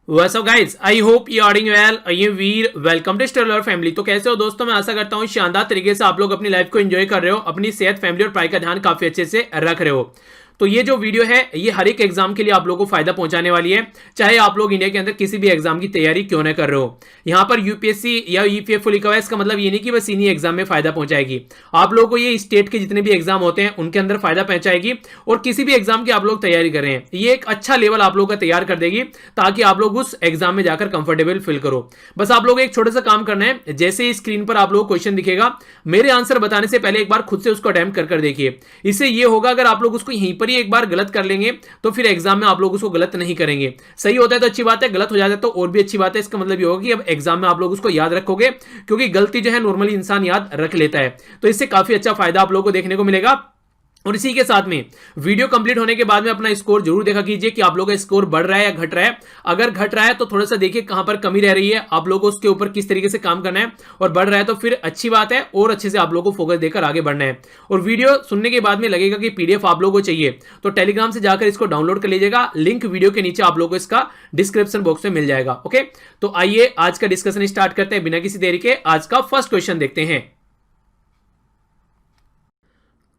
What's up guys, I hope you are doing well. ये Veer welcome to Stellar family. तो कैसे हो दोस्तों? मैं आशा करता हूँ शानदार तरीके से आप लोग अपनी लाइफ को एंजॉय कर रहे हो, अपनी सेहत, फैमिली और पढ़ाई का ध्यान काफी अच्छे से रख रहे हो। तो ये जो वीडियो है ये हर एक एग्जाम के लिए आप लोगों को फायदा पहुंचाने वाली है, चाहे आप लोग इंडिया के अंदर किसी भी एग्जाम की तैयारी क्यों ना कर रहे हो। यहाँ पर यूपीएससी या ईपीएफओ लिखा हुआ है, इसका मतलब ये नहीं कि बस इन्हीं एग्जाम में फायदा पहुंचाएगी। आप लोगों को ये स्टेट के जितने भी एग्जाम होते हैं उनके अंदर फायदा पहुंचाएगी, और किसी भी एग्जाम की आप लोग तैयारी कर रहे हैं ये एक अच्छा लेवल आप लोग का तैयार कर देगी, ताकि आप लोग उस एग्जाम में जाकर कंफर्टेबल फील करो। बस आप लोग एक छोटा सा काम करना है, जैसे ही स्क्रीन पर आप लोग क्वेश्चन दिखेगा, मेरे आंसर बताने से पहले एक बार खुद से उसको अटेम्प्ट कर देखिए। इससे ये होगा, अगर आप लोग उसको यहीं पर ही एक बार गलत कर लेंगे तो फिर एग्जाम में आप लोग उसको गलत नहीं करेंगे। सही होता है तो अच्छी बात है, गलत हो जाता है तो और भी अच्छी बात है। इसका मतलब ये होगा कि अब एग्जाम में आप लोग उसको याद रखोगे, क्योंकि गलती जो है नॉर्मली इंसान याद रख लेता है। तो इससे काफी अच्छा फायदा आप लोगों को देखने को मिलेगा। और इसी के साथ में वीडियो कंप्लीट होने के बाद में अपना स्कोर जरूर देखा कीजिए कि आप लोगों का स्कोर बढ़ रहा है या घट रहा है। अगर घट रहा है तो थोड़ा सा देखिए कहां पर कमी रह रही है, आप लोगों को उसके ऊपर किस तरीके से काम करना है। और बढ़ रहा है तो फिर अच्छी बात है, और अच्छे से आप लोगों को फोकस देकर आगे बढ़ना है। और वीडियो सुनने के बाद में लगेगा कि पीडीएफ आप लोगों को चाहिए तो टेलीग्राम से जाकर इसको डाउनलोड कर लीजिएगा। लिंक वीडियो के नीचे आप लोगों को इसका डिस्क्रिप्शन बॉक्स में मिल जाएगा। ओके, तो आइए आज का डिस्कशन स्टार्ट करते हैं बिना किसी देरी के। आज का फर्स्ट क्वेश्चन देखते हैं।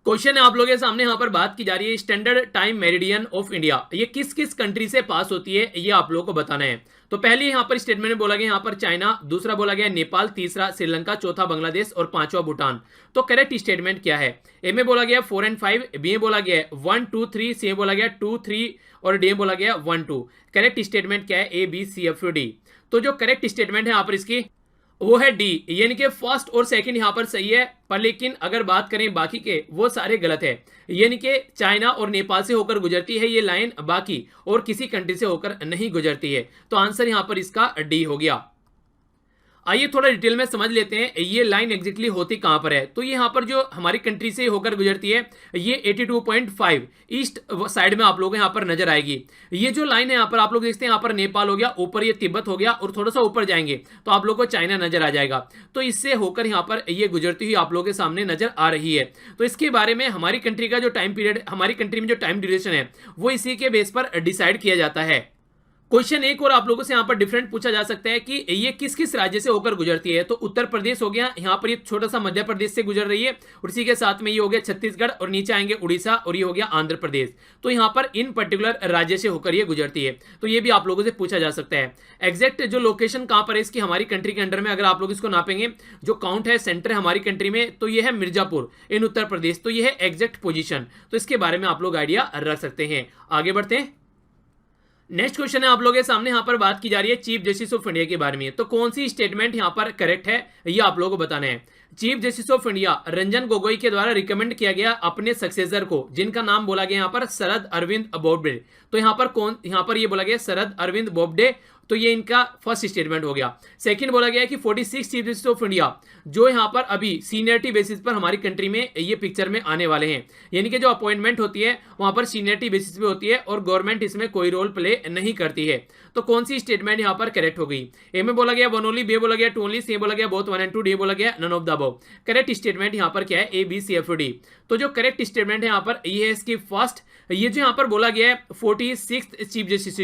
क्वेश्चन है आप लोगों के सामने, यहां पर बात की जा रही है standard time meridian of India, ये किस किस कंट्री से पास होती है ये आप लोगों को बताना है। तो पहले यहां पर स्टेटमेंट में बोला गया यहां पर चाइना, दूसरा बोला गया नेपाल, तीसरा श्रीलंका, चौथा बांग्लादेश और पांचवा भूटान। तो करेक्ट स्टेटमेंट क्या है? ए में बोला गया 4 एंड 5, बी में बोला गया 1 2 3, सी में बोला गया 2 3 और डी में बोला गया 1 2। करेक्ट स्टेटमेंट क्या है? A B C F D. तो जो करेक्ट स्टेटमेंट है यहां पर इसकी वो है डी, यानी कि फर्स्ट और सेकंड यहां पर सही है, पर लेकिन अगर बात करें बाकी के वो सारे गलत है। यानी कि चाइना और नेपाल से होकर गुजरती है ये लाइन, बाकी और किसी कंट्री से होकर नहीं गुजरती है। तो आंसर यहां पर इसका डी हो गया। आइए थोड़ा डिटेल में समझ लेते हैं ये लाइन एग्जैक्टली होती कहां पर है। तो यहाँ पर जो हमारी कंट्री से होकर गुजरती है ये 82.5 ईस्ट साइड में आप लोग यहाँ पर नजर आएगी। ये जो लाइन है यहाँ पर आप लोग देखते हैं, यहाँ पर नेपाल हो गया, ऊपर ये तिब्बत हो गया, और थोड़ा सा ऊपर जाएंगे तो आप लोग को चाइना नजर आ जाएगा। तो इससे होकर यहाँ पर ये गुजरती हुई आप लोगों के सामने नजर आ रही है। तो इसके बारे में हमारी कंट्री का जो टाइम पीरियड, हमारी कंट्री में जो टाइम ड्यूरेशन है वो इसी के बेस पर डिसाइड किया जाता है। क्वेश्चन एक और आप लोगों से यहां पर डिफरेंट पूछा जा सकता है कि ये किस किस राज्य से होकर गुजरती है। तो उत्तर प्रदेश हो गया, यहां पर ये छोटा सा मध्य प्रदेश से गुजर रही है, और इसी के साथ में ये हो गया छत्तीसगढ़, और नीचे आएंगे उड़ीसा, और ये हो गया आंध्र प्रदेश। तो यहां पर इन पर्टिकुलर राज्य से होकर ये गुजरती है। तो ये भी आप लोगों से पूछा जा सकता है। एग्जैक्ट जो लोकेशन कहां पर है इसकी हमारी कंट्री के अंडर में, अगर आप लोग इसको नापेंगे, जो काउंट है सेंटर है हमारी कंट्री में, तो ये है मिर्जापुर इन उत्तर प्रदेश। तो ये है एग्जैक्ट पोजीशन। तो इसके बारे में आप लोग आइडिया रख सकते हैं। आगे बढ़ते हैं। नेक्स्ट क्वेश्चन है आप लोगों के सामने, यहां पर बात की जा रही है चीफ जस्टिस ऑफ इंडिया के बारे में। तो कौन सी स्टेटमेंट यहां पर करेक्ट है ये आप लोगों को बताना है। Chief justice of India Ranjan Gogoi के द्वारा रिकमेंड किया गया अपने सक्सेसर को, जिनका नाम बोला गया यहां पर शरद अरविंद बोबडे। तो यहां पर कौन, यहां पर ये बोला गया शरद अरविंद बोबडे। तो ये इनका फर्स्ट स्टेटमेंट हो गया। सेकंड बोला गया कि 46 चीफ जस्टिस ऑफ इंडिया जो यहां पर अभी सीनियरिटी बेसिस पर हमारी कंट्री में ये पिक्चर में आने वाले हैं, यानी कि जो अपॉइंटमेंट होती है वहां पर सीनियरिटी बेसिस पे होती है और गवर्नमेंट इसमें कोई रोल प्ले नहीं करती है। तो कौन सी स्टेटमेंट यहां पर करेक्ट हो गई? ए में बोला गया 1 ओनली, बी बोला गया 2 ओनली, सी बोला गया बोथ 1 एंड 2, डी बोला गया none of the above. Correct statement यहां पर क्या है? A B C F D. तो जो करेक्ट स्टेटमेंट है यहां पर ये है इसकी फर्स्ट। ये जो यहां पर बोला गया है 46 चीफ जस्टिस,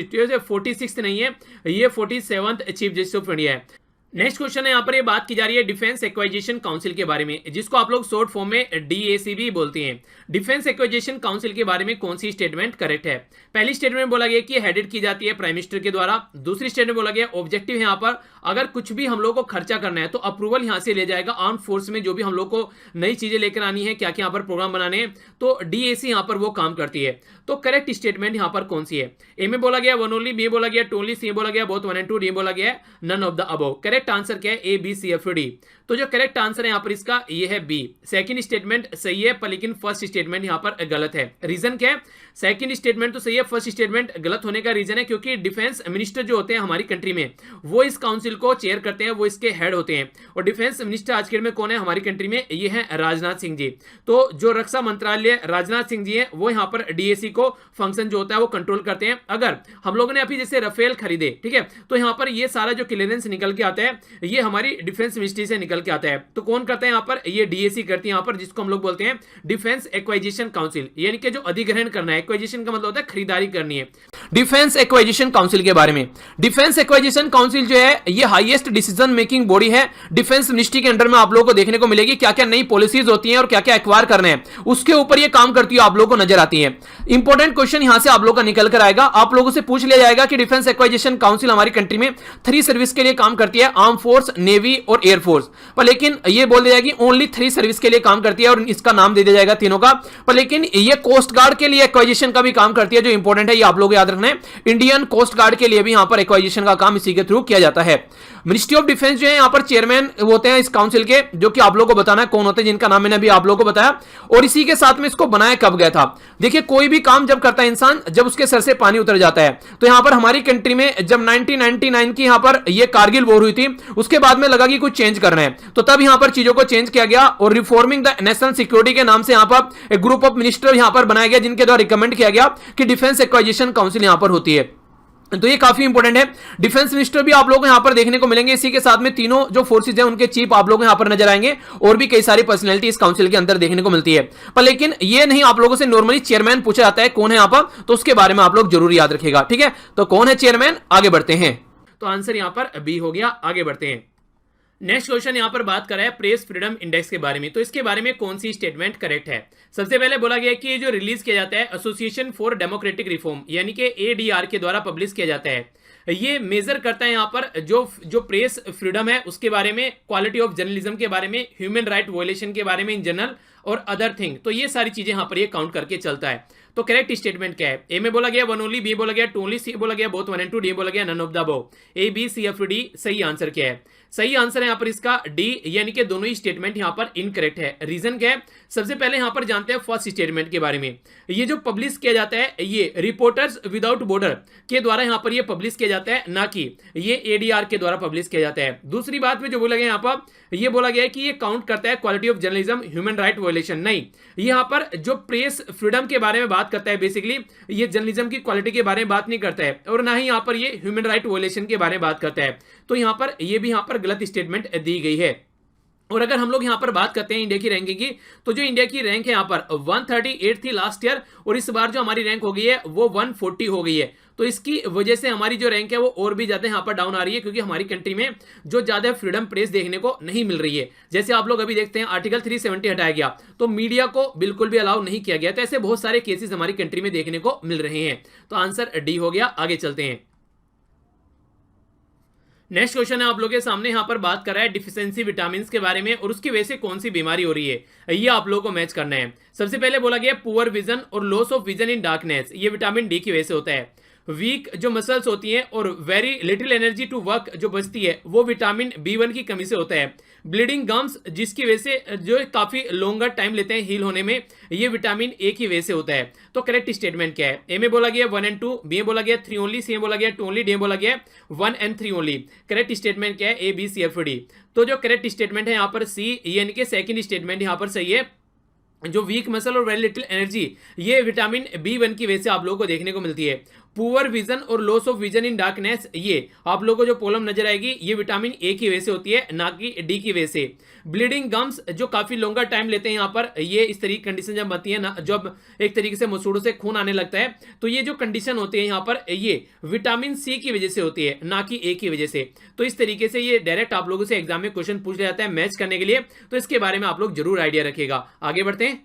46 नहीं है, ये 47 चीफ जस्टिस ऑफ इंडिया है। नेक्स्ट क्वेश्चन है यहां पर ये बात की जा रही है डिफेंस एक्वाइजेशन काउंसिल के बारे में, जिसको आप लोग शॉर्ट फॉर्म में डीएसीबी बोलते हैं। डिफेंस एक्वाइजेशन काउंसिल के बारे में कौन सी स्टेटमेंट करेक्ट है? पहली स्टेटमेंट बोला गया कि हेडेड की जाती है प्राइम मिनिस्टर के द्वारा। दूसरी स्टेटमेंट बोला गया ऑब्जेक्टिव है यहां पर अगर कुछ भी हम लोग को खर्चा करना है तो अप्रूवल यहां से ले जाएगा आर्म फोर्स में, जो भी हम लोग को नई चीजें लेकर आनी है, क्या क्या यहां पर प्रोग्राम बनाने हैं, तो डीएसी यहां पर वो काम करती है। तो करेक्ट स्टेटमेंट यहां पर कौन सी है? ए में बोला गया 1 ओनली, बी बोला गया 2 ओनली, सी बोला गया बोथ 1 एंड 2, डी बोला गया none of the above. Correct answer क्या है? A B C F D. तो जो करेक्ट आंसर है यहां पर इसका ये है बी। सेकंड स्टेटमेंट सही है, पर लेकिन फर्स्ट स्टेटमेंट यहां पर गलत है। रीजन क्या है? सेकंड स्टेटमेंट तो सही है, फर्स्ट स्टेटमेंट गलत होने का रीजन है क्योंकि डिफेंस मिनिस्टर जो होते हैं हमारी कंट्री में वो इस काउंसिल को चेयर करते हैं, वो इसके हेड होते हैं। और डिफेंस मिनिस्टर आज के डेट में कौन है हमारी कंट्री में? ये है राजनाथ सिंह जी। तो जो रक्षा मंत्रालय राजनाथ सिंह जी है वो यहां पर डीएसी को फंक्शन जो होता है वो कंट्रोल करते हैं। अगर हम लोगों ने अभी जैसे राफेल खरीदे, ठीक है, तो यहां पर ये सारा जो क्लियरेंस निकल के आता है है ये हमारी डिफेंस मिनिस्ट्री से निकल के आता है। तो कौन करता है यहाँ पर, ये डीएसी करती है यहाँ पर, जिसको हम लोग बोलते हैं डिफेंस एक्वाजिशन काउंसिल, यानी कि जो अधिग्रहण करना है, एक्वाजिशन का मतलब होता है खरीदारी करनी है। डिफेंस एक्वाजिशन काउंसिल के बारे में, डिफेंस एक्वाजिशन काउंसिल जो है ये हाईएस्ट डिसीजन मेकिंग बॉडी है डिफेंस मिनिस्ट्री के अंडर में। आप लोगों को देखने को मिलेगी क्या क्या नई पॉलिसीज होती हैं और क्या क्या एक्वायर करने हैं, उसके ऊपर ये काम करती है, आप लोगों को नजर आती है। इंपॉर्टेंट क्वेश्चन यहां से आप लोगों का निकल कर आएगा, आप लोगों से पूछ लिया जाएगा कि डिफेंस एक्वाजिशन काउंसिल हमारी कंट्री में 3 सर्विस के लिए काम करती है, आर्म फोर्स, नेवी और एयरफोर्स पर, लेकिन ये बोल दिया जाएगा कि ओनली 3 सर्विस के लिए काम करती है और इसका नाम दे दिया जाएगा तीनों का, पर लेकिन ये कोस्ट गार्ड के लिए एक्वाजिशन का भी काम करती है, जो इंपॉर्टेंट है ये आप लोगों को याद रखना है। इंडियन कोस्ट गार्ड के लिए भी यहां पर एक्वाजिशन का काम इसी के थ्रू किया जाता है। मिनिस्ट्री ऑफ डिफेंस जो है यहाँ पर चेयरमैन होते हैं इस काउंसिल के, जो कि आप लोगों को बताना है कौन होते हैं, जिनका नाम मैंने अभी आप लोगों को बताया। और इसी के साथ में इसको बनाया कब गया था, देखिए कोई भी काम जब करता है इंसान, जब उसके सर से पानी उतर जाता है, तो यहाँ पर हमारी कंट्री में जब 1999 की यहाँ पर ये कारगिल वॉर हुई थी, उसके बाद में लगा कि कुछ चेंज करना है, तो तब यहाँ पर चीजों को चेंज किया गया और रिफॉर्मिंग द नेशनल सिक्योरिटी के नाम से यहाँ पर एक ग्रुप ऑफ मिनिस्टर यहाँ पर बनाया गया, जिनके द्वारा रिकमेंड किया गया कि डिफेंस एक्वाजिशन काउंसिल यहाँ पर होती है। तो ये काफी इंपॉर्टेंट है। डिफेंस मिनिस्टर भी आप लोगों को यहां पर देखने को मिलेंगे, इसी के साथ में तीनों जो फोर्सेज हैं उनके चीफ आप लोगों को यहां पर नजर आएंगे, और भी कई सारी पर्सनैलिटी इस काउंसिल के अंदर देखने को मिलती है। पर लेकिन ये नहीं, आप लोगों से नॉर्मली चेयरमैन पूछा जाता है कौन है यहां पर, तो उसके बारे में आप लोग जरूर याद रखिएगा, ठीक है। तो कौन है चेयरमैन, आगे बढ़ते हैं। तो आंसर यहां पर बी हो गया, आगे बढ़ते हैं। नेक्स्ट क्वेश्चन यहां पर बात कर रहा है प्रेस फ्रीडम इंडेक्स के बारे में, तो इसके बारे में कौन सी स्टेटमेंट करेक्ट है। सबसे पहले बोला गया कि ये जो रिलीज किया जाता है एसोसिएशन फॉर डेमोक्रेटिक रिफॉर्म यानी कि एडीआर के द्वारा पब्लिश किया जाता है, ये मेजर करता है यहाँ पर जो प्रेस फ्रीडम है उसके बारे में, क्वालिटी ऑफ जर्नलिज्म के बारे में, ह्यूमन राइट वायलेशन के बारे में इन जनरल और अदर थिंग, तो ये सारी चीजें यहाँ पर ये काउंट करके चलता है। तो करेक्ट स्टेटमेंट क्या है, ए में बोला गया 1 ओनली, बी बोला गया 2 ओनली, सी बोला गया बोथ 1 and 2, डी बोला गया none of the above. A B C F D सही आंसर क्या है, सही आंसर है यहाँ पर इसका डी, यानी कि दोनों ही स्टेटमेंट यहाँ पर इनकरेक्ट है। रीजन क्या है, सबसे पहले यहाँ पर जानते हैं फर्स्ट स्टेटमेंट के बारे में। ये जो पब्लिश किया जाता है ये रिपोर्टर्स विदाउट बॉर्डर के द्वारा यहाँ पर ये पब्लिश किया जाता है, ना कि ये एडीआर के द्वारा पब्लिश किया जाता है। दूसरी बात में जो बोला गया यहाँ पर, ये बोला गया है कि ये काउंट करता है quality of journalism, human right violation, नहीं, यहाँ पर जो प्रेस फ्रीडम के बारे में बात करता है, बेसिकली ये जर्नलिज्म की क्वालिटी के बारे में बात नहीं करता है, और ना ही यहाँ पर ये ह्यूमन राइट वायलेशन के बारे में बात करता है। तो यहाँ पर ये भी यहाँ पर गलत स्टेटमेंट दी गई है। और अगर हम लोग यहां पर बात करते हैं इंडिया की रैंकिंग की, तो जो इंडिया की रैंक है यहां पर 138 थी लास्ट ईयर, और इस बार जो हमारी रैंक हो गई है वो 140 हो गई है। तो इसकी वजह से हमारी जो रैंक है वो और भी ज्यादा यहां पर डाउन आ रही है, क्योंकि हमारी कंट्री में जो ज्यादा फ्रीडम प्रेस देखने को नहीं मिल रही है। जैसे आप लोग अभी देखते हैं आर्टिकल 370 हटाया गया, तो मीडिया को बिल्कुल भी अलाउ नहीं किया गया। तो ऐसे बहुत सारे केसेस हमारी कंट्री में देखने को मिल रहे हैं। तो आंसर डी हो गया, आगे चलते हैं। नेक्स्ट क्वेश्चन है आप लोगों के सामने, यहां पर बात कर रहा है डिफिशियंसी विटामिन के बारे में, और उसकी वजह से कौन सी बीमारी हो रही है, ये आप लोगों को मैच करना है। सबसे पहले बोला गया पुअर विजन और loss of vision in darkness, ये विटामिन डी की वजह से होता है। वीक जो मसल्स होती हैं और very little energy to work जो बचती है, वो विटामिन B1 की कमी से होता है। ब्लीडिंग गम्स जिसकी वजह से जो काफी लॉन्गर टाइम लेते हैं हील होने में, ये विटामिन ए की वजह से होता है। तो करेक्ट स्टेटमेंट क्या है, ए में बोला गया 1 and 2, बी में बोला गया 3 ओनली, सी में बोला गया 2 ओनली, डी में बोला गया 1 and 3 ओनली। करेक्ट स्टेटमेंट क्या है, A B C F D. तो जो करेक्ट स्टेटमेंट है यहाँ पर सी, यानी कि सेकंड स्टेटमेंट यहाँ पर सही है। जो वीक मसल और वेरी लिटिल एनर्जी, ये विटामिन B1 की वजह से आप लोगों को देखने को मिलती है। पुअर विजन और loss of vision in darkness, ये आप लोगों को जो प्रॉब्लम नजर आएगी ये विटामिन ए की वजह से होती है, ना कि डी की वजह से। ब्लीडिंग गम्स जो काफी लॉन्गर टाइम लेते हैं यहाँ पर, ये इस तरीके की कंडीशन जब बनती है ना, जब एक तरीके से मसूड़ों से खून आने लगता है, तो ये जो कंडीशन होती है यहाँ पर, ये विटामिन सी की वजह से होती है, ना कि ए की वजह से। तो इस तरीके से ये डायरेक्ट आप लोगों से एग्जाम में क्वेश्चन पूछ लिया जाता है मैच करने के लिए, तो इसके बारे में आप लोग जरूर आइडिया रखिएगा। आगे बढ़ते हैं।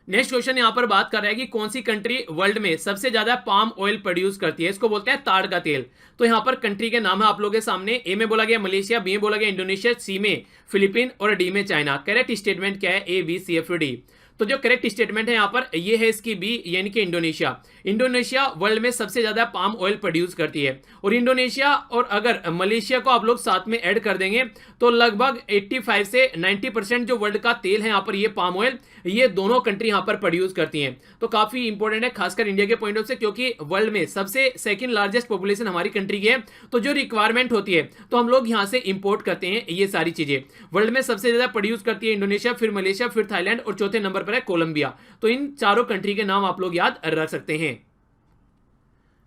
नेक्स्ट क्वेश्चन यहां पर बात कर रहा है कि कौन सी कंट्री वर्ल्ड में सबसे ज्यादा पाम ऑयल प्रोड्यूस करती है, इसको बोलते हैं ताड़ का तेल। तो यहां पर कंट्री के नाम है आप लोगों के सामने, ए में बोला गया मलेशिया, बी में बोला गया इंडोनेशिया, सी में फिलीपीन और डी में चाइना। करेक्ट स्टेटमेंट क्या है, A B C F D. तो जो करेक्ट स्टेटमेंट है यहाँ पर ये है इसकी बी, यानी कि इंडोनेशिया। इंडोनेशिया वर्ल्ड में सबसे ज्यादा पाम ऑयल प्रोड्यूस करती है, और इंडोनेशिया और अगर मलेशिया को आप लोग साथ में ऐड कर देंगे तो लगभग 85 से 90% जो वर्ल्ड का तेल है यहाँ पर ये पाम ऑयल, ये दोनों कंट्री यहाँ पर प्रोड्यूस करती हैं। तो काफी इंपॉर्टेंट है खासकर इंडिया के पॉइंट ऑफ से, क्योंकि वर्ल्ड में सबसे सेकंड लार्जेस्ट पॉपुलेशन हमारी कंट्री की है। तो जो रिक्वायरमेंट होती है तो हम लोग यहाँ से इंपोर्ट करते हैं ये सारी चीजें। वर्ल्ड में सबसे ज्यादा प्रोड्यूस करती है इंडोनेशिया, फिर मलेशिया, फिर थाईलैंड और चौथे नंबर पर है कोलंबिया। तो इन चारों कंट्री के नाम आप लोग याद रख सकते हैं।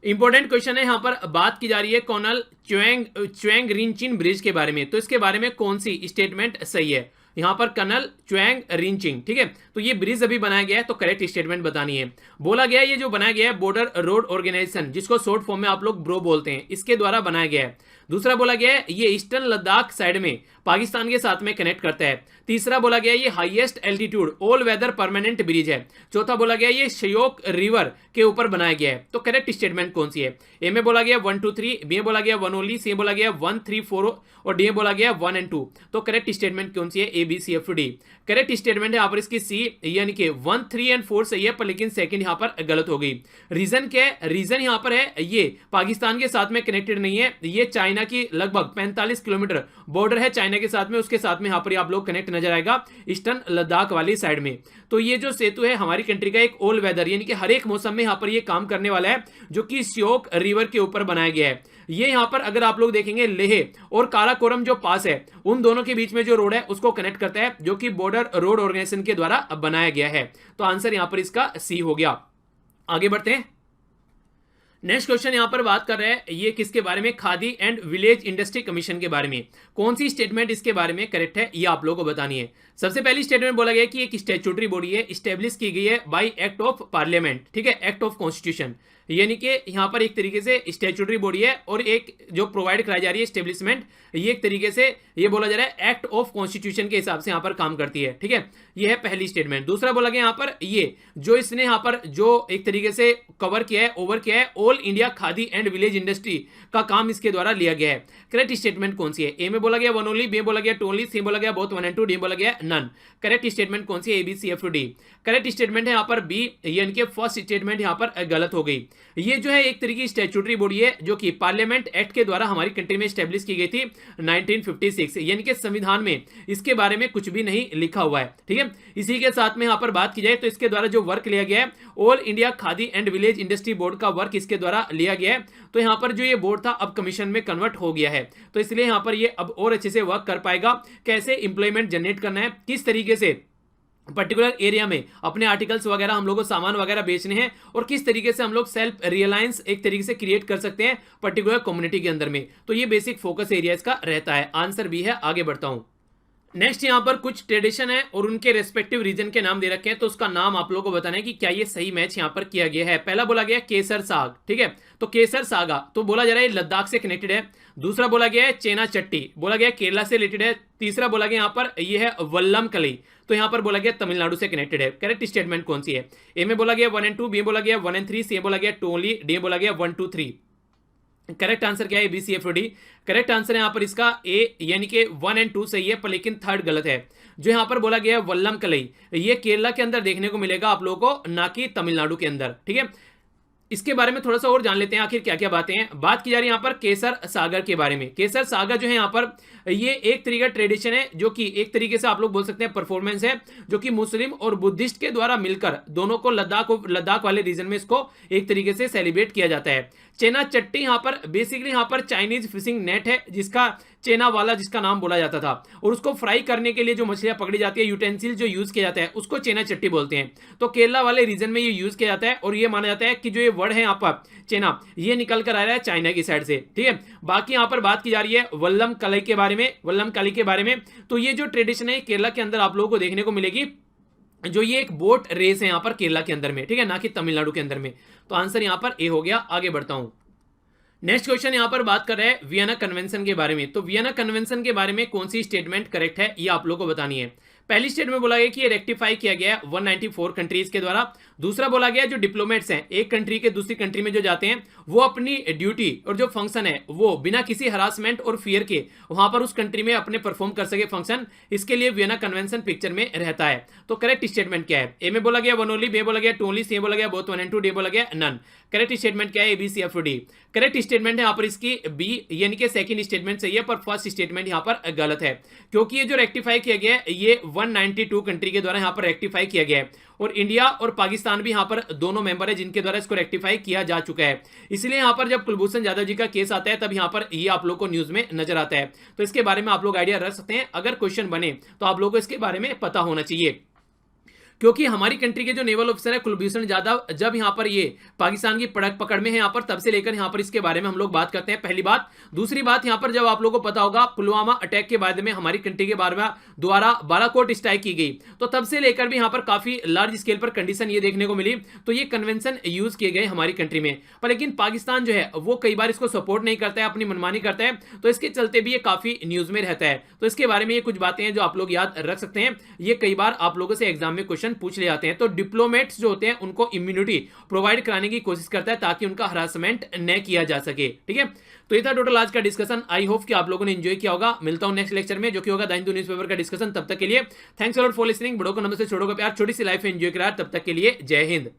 इंपॉर्टेंट क्वेश्चन है, यहां पर बात की जा रही है कर्नल च्वेंग रिनचिन ब्रिज के बारे में। तो इसके बारे में कौन सी स्टेटमेंट सही है? यहां पर कर्नल च्वेंग रिनचिंग, ठीक है। तो ये ब्रिज अभी बनाया गया है, तो करेक्ट स्टेटमेंट बतानी है। बोला गया है ये जो बनाया गया है बॉर्डर रोड ऑर्गेनाइजेशन, जिसको शॉर्ट फॉर्म में आप लोग ब्रो बोलते हैं, इसके द्वारा बनाया गया है। दूसरा बोला गया है ये ईस्टर्न लद्दाख साइड में पाकिस्तान के साथ में कनेक्ट करता है। तीसरा बोला गया ये highest altitude all weather permanent bridge है। चौथा बोला गया ये श्योक रिवर के ऊपर बनाया गया है। तो करेक्ट स्टेटमेंट कौन सी है? ए में बोला गया 1 2 3, बी में बोला गया 1 ओनली, सी में बोला गया 1 3 4 और डी में बोला गया 1 एंड 2। तो करेक्ट स्टेटमेंट कौन सी है? A B C F D. Correct statement है यहाँ पर इसकी सी, यानी कि 1 3 एंड 4 सही है, पर लेकिन सेकंड यहाँ पर गलत हो गई। रीजन क्या है? रीजन यहाँ पर है ये पाकिस्तान के साथ में कनेक्टेड नहीं है, ये चाइना की लगभग 45 किलोमीटर बॉर्डर है चाइना के साथ में, उसके साथ में यहाँ पर आप लोग कनेक्ट नजर आएगा ईस्टर्न लद्दाख वाली साइड में। तो ये जो सेतु है हमारी कंट्री का एक ऑल वेदर यानी कि हर एक मौसम में यहाँ पर ये काम करने वाला है, जो कि श्योक रिवर के ऊपर बनाया गया है। ये यहाँ पर अगर आप लोग देखेंगे लेह और काराकोरम जो पास है, उन दोनों के बीच में जो रोड है उसको कनेक्ट करता है, जो कि बॉर्डर रोड ऑर्गेनाइजेशन के द्वारा बनाया गया है। तो आंसर यहाँ पर इसका सी हो गया। आगे बढ़ते हैं। नेक्स्ट क्वेश्चन यहां पर बात कर रहे हैं ये किसके बारे में? Khadi and village industry commission के बारे में। कौन सी स्टेटमेंट इसके बारे में करेक्ट है, ये आप लोगों को बतानी है। सबसे पहली स्टेटमेंट बोला गया कि एक स्टैट्यूटरी बॉडी है, स्टेब्लिश की गई है बाय एक्ट ऑफ पार्लियामेंट, ठीक है, एक्ट ऑफ कॉन्स्टिट्यूशन, यानी कि यहां पर एक तरीके से स्टैट्यूटरी बॉडी है और एक जो प्रोवाइड कराई जा रही है स्टेब्लिशमेंट, ये एक तरीके से ये बोला जा रहा है एक्ट ऑफ कॉन्स्टिट्यूशन के हिसाब से यहां पर काम करती है, ठीक है। ये है पहली स्टेटमेंट। दूसरा बोला गया यहां पर ये जो इसने यहां पर जो एक तरीके से कवर किया है, ओवर किया है, all India khadi and village industry का काम इसके द्वारा लिया गया है। करेक्ट स्टेटमेंट कौन सी है? ए में बोला गया 1 ओनली, बी में बोला गया 2 ओनली, सी में बोला गया बोथ 1 एंड 2, डी में बोला गया नन। करेक्ट स्टेटमेंट कौन सी है? A B C F D. Correct statement है यहाँ पर बी, यानी कि फर्स्ट स्टेटमेंट यहाँ पर गलत हो गई। ये जो है एक तरीके की स्टैट्यूटरी बॉडी है जो कि पार्लियामेंट एक्ट के द्वारा हमारी कंट्री में स्टैब्लिश की गई थी 1956, यानी कि संविधान में इसके बारे में कुछ भी नहीं लिखा हुआ है, ठीक है। इसी के साथ में यहाँ पर बात की जाए तो इसके द्वारा जो वर्क लिया गया है all India khadi and village industry board का वर्क इसके द्वारा लिया गया है। तो यहाँ पर जो ये बोर्ड था अब कमीशन में कन्वर्ट हो गया है, तो इसलिए यहाँ पर ये अब और अच्छे से वर्क कर पाएगा। कैसे इंप्लॉयमेंट जनरेट करना है, किस तरीके से पर्टिकुलर एरिया में अपने आर्टिकल्स वगैरह हम लोग को सामान वगैरह बेचने हैं, और किस तरीके से हम लोग सेल्फ रियलायंस एक तरीके से क्रिएट कर सकते हैं पर्टिकुलर कम्युनिटी के अंदर में। तो ये बेसिक फोकस एरिया इसका रहता है। आंसर भी है। आगे बढ़ता हूं। नेक्स्ट यहाँ पर कुछ ट्रेडिशन है और उनके रेस्पेक्टिव रीजन के नाम दे रखे हैं, तो उसका नाम आप लोगों को बताना है कि क्या ये सही मैच यहाँ पर किया गया है। पहला बोला गया केसर साग, ठीक है, तो केसर सागा तो बोला जा रहा है लद्दाख से कनेक्टेड है। दूसरा बोला गया है चेना चट्टी, बोला गया केरला से रिलेटेड है। तीसरा बोला गया यहाँ पर ये है वल्लम कली, तो यहाँ पर बोला गया तमिलनाडु से कनेक्टेड है। करेक्ट स्टेटमेंट कौन सी है? ए में बोला गया 1 एंड 2, बी में बोला गया 1 एंड 3, सी में बोला गया 2 ओनली, डी में बोला गया 1 2 3। करेक्ट आंसर क्या है? B C F D. Correct answer है यहाँ पर इसका ए, यानी कि 1 एंड 2 सही है, पर लेकिन थर्ड गलत है। जो यहाँ पर बोला गया है वल्लम कलई, ये केरला के अंदर देखने को मिलेगा आप लोगों को, ना कि तमिलनाडु के अंदर, ठीक है। इसके बारे में थोड़ा सा और जान लेते हैं आखिर क्या क्या बातें हैं। बात की जा रही है यहाँ पर केसर सागर के बारे में। केसर सागर जो है यहाँ पर ये एक तरीका ट्रेडिशन है, जो कि एक तरीके से आप लोग बोल सकते हैं परफॉर्मेंस है, जो कि मुस्लिम और बुद्धिस्ट के द्वारा मिलकर दोनों को लद्दाख वाले रीजन में इसको एक तरीके से सेलिब्रेट किया जाता है। चेना चट्टी यहाँ पर बेसिकली यहाँ पर चाइनीज फिशिंग नेट है, जिसका चेना वाला जिसका नाम बोला जाता था, और उसको फ्राई करने के लिए जो मछलियां पकड़ी जाती है, यूटेंसिल जो यूज किया जाता है, उसको चेना चट्टी बोलते हैं। तो केरला वाले रीजन में ये यूज किया जाता है, और ये माना जाता है कि जो ये वर्ड है यहाँ पर चेना, ये निकल कर आ रहा है चाइना की साइड से, ठीक है। बाकी यहाँ पर बात की जा रही है वल्लम कलाई के बारे में, वल्लम कली के बारे में। तो ये जो ट्रेडिशन है केरला के अंदर आप लोगों को देखने को मिलेगी, जो ये एक बोट रेस है यहाँ पर केरला के अंदर में, ठीक है, ना कि तमिलनाडु के अंदर में। तो आंसर यहाँ पर ए हो गया। आगे बढ़ता हूं। नेक्स्ट क्वेश्चन यहां पर बात कर रहे हैं वियना कन्वेंशन के बारे में। तो वियना कन्वेंशन के बारे में कौन सी स्टेटमेंट करेक्ट है, ये आप लोगों को बतानी है। पहली स्टेटमेंट बोला गया कि ये रेक्टिफाई किया गया है 194 कंट्रीज के द्वारा। दूसरा बोला गया जो डिप्लोमेट्स हैं एक कंट्री के दूसरी कंट्री में जो जाते हैं, वो अपनी ड्यूटी और जो फंक्शन है वो बिना किसी हरासमेंट और फियर के वहां पर उस कंट्री में अपने परफॉर्म कर सके फंक्शन, इसके लिए वियना कन्वेंशन पिक्चर में रहता है। तो करेक्ट स्टेटमेंट क्या है? ए में बोला गया 1 ओनली, बी बोला गया 2 ओनली, सी बोला गया बोथ 1 एंड 2, डी बोला गया नन। करेक्ट स्टेटमेंट क्या है? A B C F D. Correct statement है यहाँ पर इसकी बी, यानी कि सेकंड स्टेटमेंट सही है, पर फर्स्ट स्टेटमेंट यहाँ पर गलत है, क्योंकि ये जो रेक्टिफाई किया गया है ये 192 कंट्री के द्वारा यहाँ पर रेक्टिफाई किया गया है, और इंडिया और पाकिस्तान भी यहाँ पर दोनों मेंबर है जिनके द्वारा इसको रेक्टिफाई किया जा चुका है। इसलिए यहाँ पर जब कुलभूषण यादव जी का केस आता है तब यहाँ पर ये आप लोग को न्यूज में नजर आता है। तो इसके बारे में आप लोग आइडिया रख सकते हैं, अगर क्वेश्चन बने तो आप लोगों को इसके बारे में पता होना चाहिए। क्योंकि हमारी कंट्री के जो नेवल ऑफिसर है कुलभूषण जाधव, जब यहां पर ये पाकिस्तान की पकड़ में है यहां पर, तब से लेकर यहां पर इसके बारे में हम लोग बात करते हैं, पहली बात। दूसरी बात, यहां पर जब आप लोगों को पता होगा पुलवामा अटैक के बाद में हमारी कंट्री के बारे में द्वारा बालाकोट स्ट्राइक की गई, तो तब से लेकर भी यहां पर काफी लार्ज स्केल पर कंडीशन ये देखने को मिली, तो ये कन्वेंशन यूज किए गए हमारी कंट्री में। पर लेकिन पाकिस्तान जो है वो कई बार इसको सपोर्ट नहीं करता है, अपनी मनमानी करता है, तो इसके चलते भी ये काफी न्यूज में रहता है। तो इसके बारे में ये कुछ बातें हैं जो आप लोग याद रख सकते हैं, ये कई बार आप लोगों से एग्जाम में क्वेश्चन पूछ ले जाते हैं। तो डिप्लोमेट्स जो होते हैं उनको इम्यूनिटी प्रोवाइड कराने की कोशिश करता है ताकि उनका हरासमेंट न किया जा सके, ठीक है। तो ये था टोटल आज का डिस्कशन। आई होप कि आप लोगों ने एंजॉय किया होगा। मिलता हूं नेक्स्ट लेक्चर में जो कि होगा द हिंदू न्यूज़पेपर का डिस्कशन। तब तक के लिए thanks a lot for listening. बड़ों को नमस्ते, छोड़ों को प्यार, छोटी सी लाइफ एंजॉय करा। तब तक के लिए जय हिंद।